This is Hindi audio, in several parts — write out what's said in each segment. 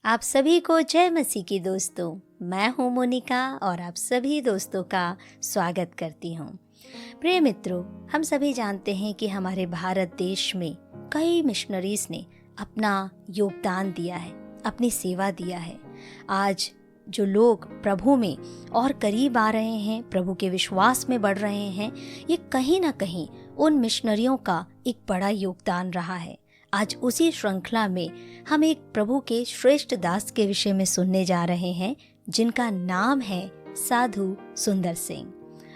आप सभी को जय मसीह की दोस्तों। मैं हूं मोनिका और आप सभी दोस्तों का स्वागत करती हूं। प्रिय मित्रों, हम सभी जानते हैं कि हमारे भारत देश में कई मिशनरीज ने अपना योगदान दिया है, अपनी सेवा दिया है। आज जो लोग प्रभु में और करीब आ रहे हैं, प्रभु के विश्वास में बढ़ रहे हैं, ये कहीं ना कहीं उन मिशनरियों का एक बड़ा योगदान रहा है। आज उसी श्रृंखला में हम एक प्रभु के श्रेष्ठ दास के विषय में सुनने जा रहे हैं, जिनका नाम है साधु सुंदर सिंह।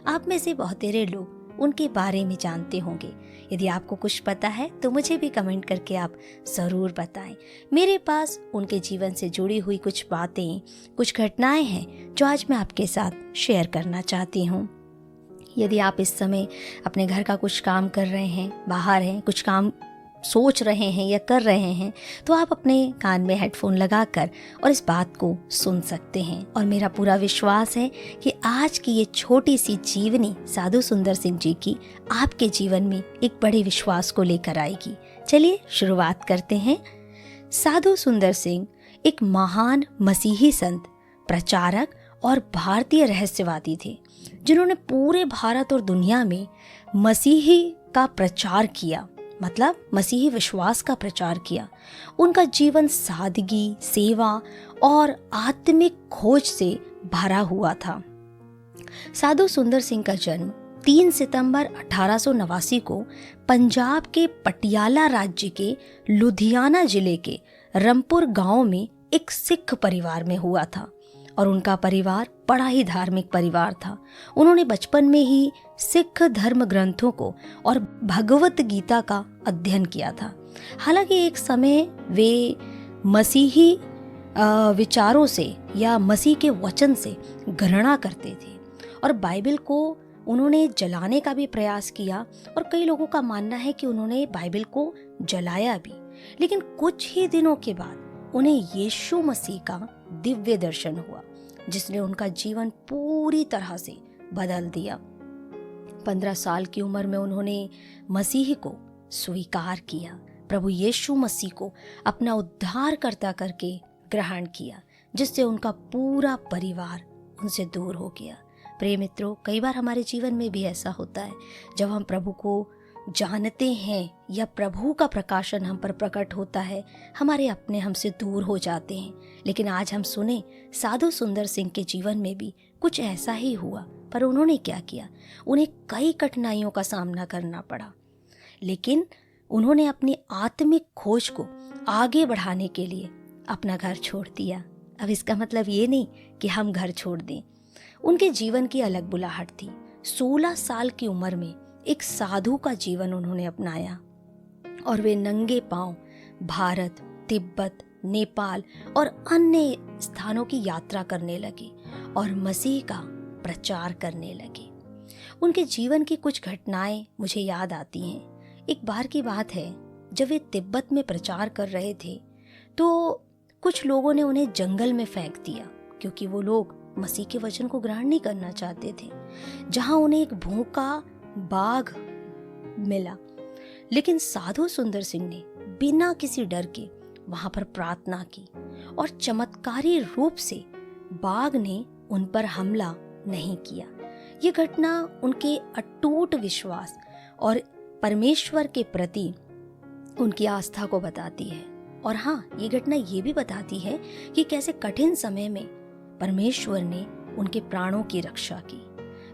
आप में से बहुतेरे लोग उनके बारे में जानते होंगे। यदि आपको कुछ पता है तो मुझे भी कमेंट करके आप ज़रूर बताएं। मेरे पास उनके जीवन से जुड़ी हुई कुछ बातें, कुछ घटनाएं हैं जो आज मैं आपके साथ शेयर करना चाहती हूँ। यदि आप इस समय अपने घर का कुछ काम कर रहे हैं, बाहर हैं, कुछ काम सोच रहे हैं या कर रहे हैं, तो आप अपने कान में हेडफोन लगाकर और इस बात को सुन सकते हैं। और मेरा पूरा विश्वास है कि आज की ये छोटी सी जीवनी साधु सुंदर सिंह जी की आपके जीवन में एक बड़े विश्वास को लेकर आएगी। चलिए शुरुआत करते हैं। साधु सुंदर सिंह एक महान मसीही संत, प्रचारक और भारतीय रहस्यवादी थे, जिन्होंने पूरे भारत और दुनिया में मसीही का प्रचार किया, मतलब मसीही विश्वास का प्रचार किया। उनका जीवन सादगी, सेवा और आत्मिक खोज से भरा हुआ था। साधु सुंदर सिंह का जन्म 3 सितंबर 1889 को पंजाब के पटियाला राज्य के लुधियाना जिले के रामपुर गांव में एक सिख परिवार में हुआ था। और उनका परिवार बड़ा ही धार्मिक परिवार था। उन्होंने बचपन में ही सिख धर्म ग्रंथों को और भगवत गीता का अध्ययन किया था। हालांकि एक समय वे मसीही विचारों से या मसीह के वचन से घृणा करते थे और बाइबल को उन्होंने जलाने का भी प्रयास किया। और कई लोगों का मानना है कि उन्होंने बाइबल को जलाया भी। लेकिन कुछ ही दिनों के बाद उन्हें यीशु मसीह का दिव्य दर्शन हुआ, जिसने उनका जीवन पूरी तरह से बदल दिया। 15 साल की उम्र में उन्होंने मसीह को स्वीकार किया, प्रभु यीशु मसीह को अपना उद्धारकर्ता करके ग्रहण किया, जिससे उनका पूरा परिवार उनसे दूर हो गया। प्रिय मित्रों, कई बार हमारे जीवन में भी ऐसा होता है, जब हम प्रभु को जानते हैं या प्रभु का प्रकाशन हम पर प्रकट होता है, हमारे अपने हमसे दूर हो जाते हैं। लेकिन आज हम सुने साधु सुंदर सिंह के जीवन में भी कुछ ऐसा ही हुआ। पर उन्होंने क्या किया? उन्हें कई कठिनाइयों का सामना करना पड़ा, लेकिन उन्होंने अपनी आत्मिक खोज को आगे बढ़ाने के लिए अपना घर छोड़ दिया। अब इसका मतलब ये नहीं कि हम घर छोड़ दें। उनके जीवन की अलग बुलाहट थी। 16 साल की उम्र में एक साधु का जीवन उन्होंने अपनाया और वे नंगे पांव भारत, तिब्बत, नेपाल और अन्य स्थानों की यात्रा करने लगे और मसीह का प्रचार करने लगे। उनके जीवन की कुछ घटनाएं मुझे याद आती हैं। एक बार की बात है, जब वे तिब्बत में प्रचार कर रहे थे तो कुछ लोगों ने उन्हें जंगल में फेंक दिया, क्योंकि वो लोग मसीह के वचन को ग्रहण नहीं करना चाहते थे। जहां उन्हें एक भूखा बाघ मिला, लेकिन साधु सुंदर सिंह ने बिना किसी डर के वहां पर प्रार्थना की और चमत्कारी रूप से बाघ ने उन पर हमला नहीं किया। ये घटना उनके अटूट विश्वास और परमेश्वर के प्रति उनकी आस्था को बताती है। और हाँ, ये घटना ये भी बताती है कि कैसे कठिन समय में परमेश्वर ने उनके प्राणों की रक्षा की।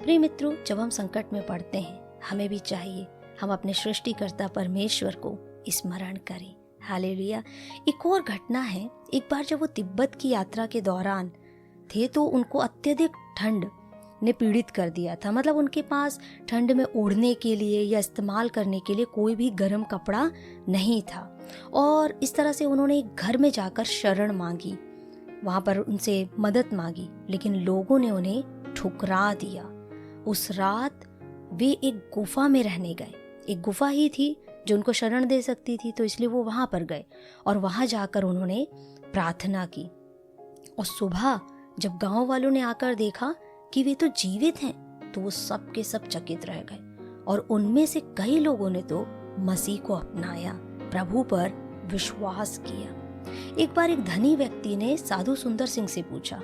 प्रिय मित्रों, जब हम संकट में पड़ते हैं, हमें भी चाहिए हम अपने सृष्टिकर्ता परमेश्वर को स्मरण करें। हालेलुया। एक और घटना है, एक बार जब वो तिब्बत की यात्रा के दौरान थे तो उनको अत्यधिक ठंड ने पीड़ित कर दिया था। मतलब उनके पास ठंड में ओढ़ने के लिए या इस्तेमाल करने के लिए कोई भी गर्म कपड़ा नहीं था। और इस तरह से उन्होंने एक घर में जाकर शरण मांगी, वहां पर उनसे मदद मांगी, लेकिन लोगों ने उन्हें ठुकरा दिया। उस रात वे एक गुफा में रहने गए। एक गुफा ही थी जो उनको शरण दे सकती थी, तो इसलिए वो वहां पर गए और वहां जाकर उन्होंने प्रार्थना की। और सुबह जब गांव वालों ने आकर देखा कि वे तो जीवित हैं, तो वो सब के सब चकित रह गए और उनमें से कई लोगों ने तो मसीह को अपनाया, प्रभु पर विश्वास किया। एक बार एक धनी व्यक्ति ने साधु सुंदर सिंह से पूछा,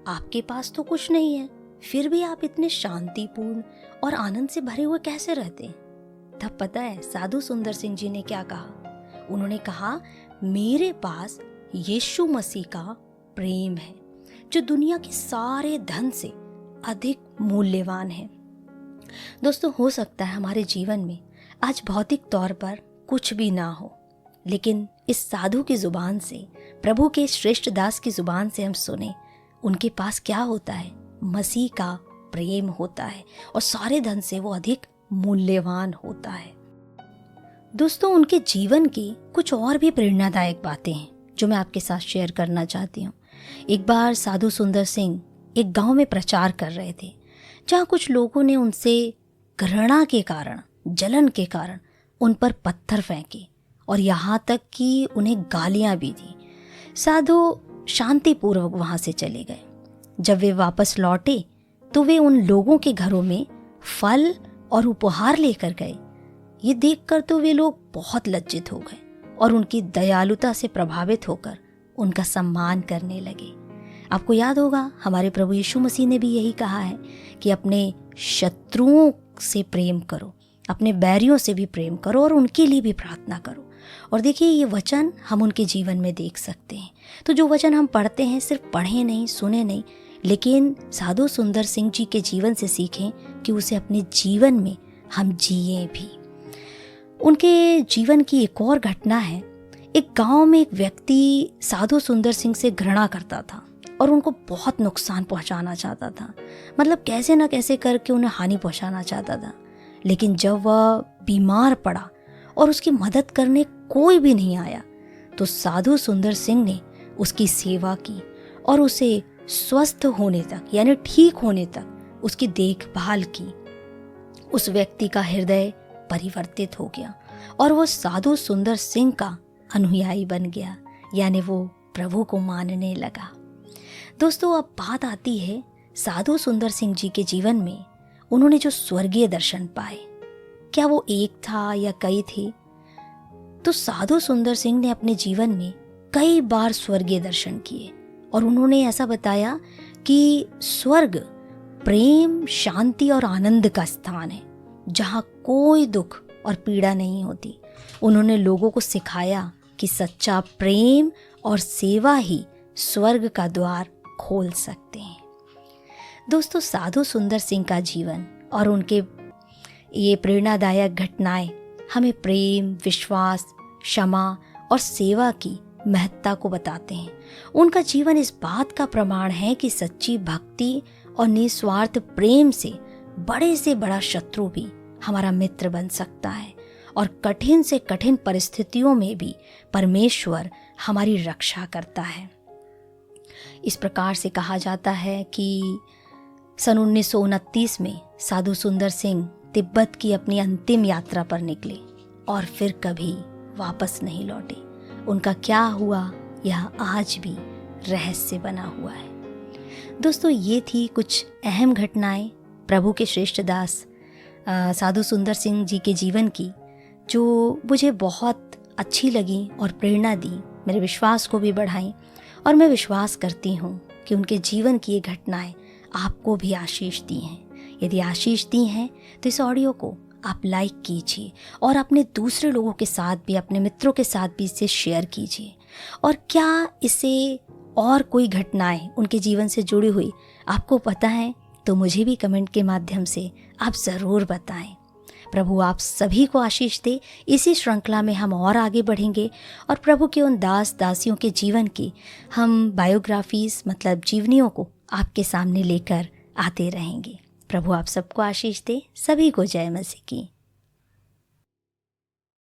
आपके पास तो कुछ नहीं है, फिर भी आप इतने शांतिपूर्ण और आनंद से भरे हुए कैसे रहते हैं? तब पता है साधु सुंदर सिंह जी ने क्या कहा? उन्होंने कहा, मेरे पास यीशु मसीह का प्रेम है जो दुनिया के सारे धन से अधिक मूल्यवान है। दोस्तों, हो सकता है हमारे जीवन में आज भौतिक तौर पर कुछ भी ना हो, लेकिन इस साधु की जुबान से, प्रभु के श्रेष्ठ दास की जुबान से हम सुने उनके पास क्या होता है? मसीह का प्रेम होता है और सारे धन से वो अधिक मूल्यवान होता है। दोस्तों, उनके जीवन की कुछ और भी प्रेरणादायक बातें हैं जो मैं आपके साथ शेयर करना चाहती हूँ। एक बार साधु सुंदर सिंह एक गांव में प्रचार कर रहे थे, जहाँ कुछ लोगों ने उनसे घृणा के कारण, जलन के कारण उन पर पत्थर फेंके और यहाँ तक कि उन्हें गालियाँ भी दी। साधु शांतिपूर्वक वहाँ से चले गए। जब वे वापस लौटे तो वे उन लोगों के घरों में फल और उपहार लेकर गए। ये देखकर तो वे लोग बहुत लज्जित हो गए और उनकी दयालुता से प्रभावित होकर उनका सम्मान करने लगे। आपको याद होगा, हमारे प्रभु यीशु मसीह ने भी यही कहा है कि अपने शत्रुओं से प्रेम करो, अपने बैरियों से भी प्रेम करो और उनके लिए भी प्रार्थना करो। और देखिए, ये वचन हम उनके जीवन में देख सकते हैं। तो जो वचन हम पढ़ते हैं, सिर्फ पढ़े नहीं, सुने नहीं, लेकिन साधु सुंदर सिंह जी के जीवन से सीखें कि उसे अपने जीवन में हम जिए भी। उनके जीवन की एक और घटना है। एक गांव में एक व्यक्ति साधु सुंदर सिंह से घृणा करता था और उनको बहुत नुकसान पहुंचाना चाहता था, मतलब कैसे ना कैसे करके उन्हें हानि पहुंचाना चाहता था। लेकिन जब वह बीमार पड़ा और उसकी मदद करने कोई भी नहीं आया, तो साधु सुंदर सिंह ने उसकी सेवा की और उसे स्वस्थ होने तक, यानी ठीक होने तक उसकी देखभाल की। उस व्यक्ति का हृदय परिवर्तित हो गया और वो साधु सुंदर सिंह का अनुयायी बन गया, यानी वो प्रभु को मानने लगा। दोस्तों, अब बात आती है साधु सुंदर सिंह जी के जीवन में उन्होंने जो स्वर्गीय दर्शन पाए, क्या वो एक था या कई थे? तो साधु सुंदर सिंह ने अपने जीवन में कई बार स्वर्गीय दर्शन किए और उन्होंने ऐसा बताया कि स्वर्ग प्रेम, शांति और आनंद का स्थान है, जहाँ कोई दुख और पीड़ा नहीं होती। उन्होंने लोगों को सिखाया कि सच्चा प्रेम और सेवा ही स्वर्ग का द्वार खोल सकते हैं। दोस्तों, साधु सुंदर सिंह का जीवन और उनके ये प्रेरणादायक घटनाएं हमें प्रेम, विश्वास, क्षमा और सेवा की महत्ता को बताते हैं। उनका जीवन इस बात का प्रमाण है कि सच्ची भक्ति और निस्वार्थ प्रेम से बड़ा शत्रु भी हमारा मित्र बन सकता है और कठिन से कठिन परिस्थितियों में भी परमेश्वर हमारी रक्षा करता है। इस प्रकार से कहा जाता है कि सन 1929 में साधु सुंदर सिंह तिब्बत की अपनी अंतिम यात्रा पर निकले और फिर कभी वापस नहीं लौटे। उनका क्या हुआ, यह आज भी रहस्य बना हुआ है। दोस्तों, ये थी कुछ अहम घटनाएं प्रभु के श्रेष्ठ दास साधु सुंदर सिंह जी के जीवन की, जो मुझे बहुत अच्छी लगी और प्रेरणा दी, मेरे विश्वास को भी बढ़ाई। और मैं विश्वास करती हूँ कि उनके जीवन की ये घटनाएं आपको भी आशीष दी हैं। यदि आशीष दी हैं तो इस ऑडियो को आप लाइक कीजिए और अपने दूसरे लोगों के साथ भी, अपने मित्रों के साथ भी इसे शेयर कीजिए। और क्या इससे और कोई घटनाएं उनके जीवन से जुड़ी हुई आपको पता है तो मुझे भी कमेंट के माध्यम से आप ज़रूर बताएं। प्रभु आप सभी को आशीष दे। इसी श्रृंखला में हम और आगे बढ़ेंगे और प्रभु के उन दास दासियों के जीवन की हम बायोग्राफीज, मतलब जीवनियों को आपके सामने लेकर आते रहेंगे। प्रभु आप सबको आशीष दे। सभी को जय मसीह की।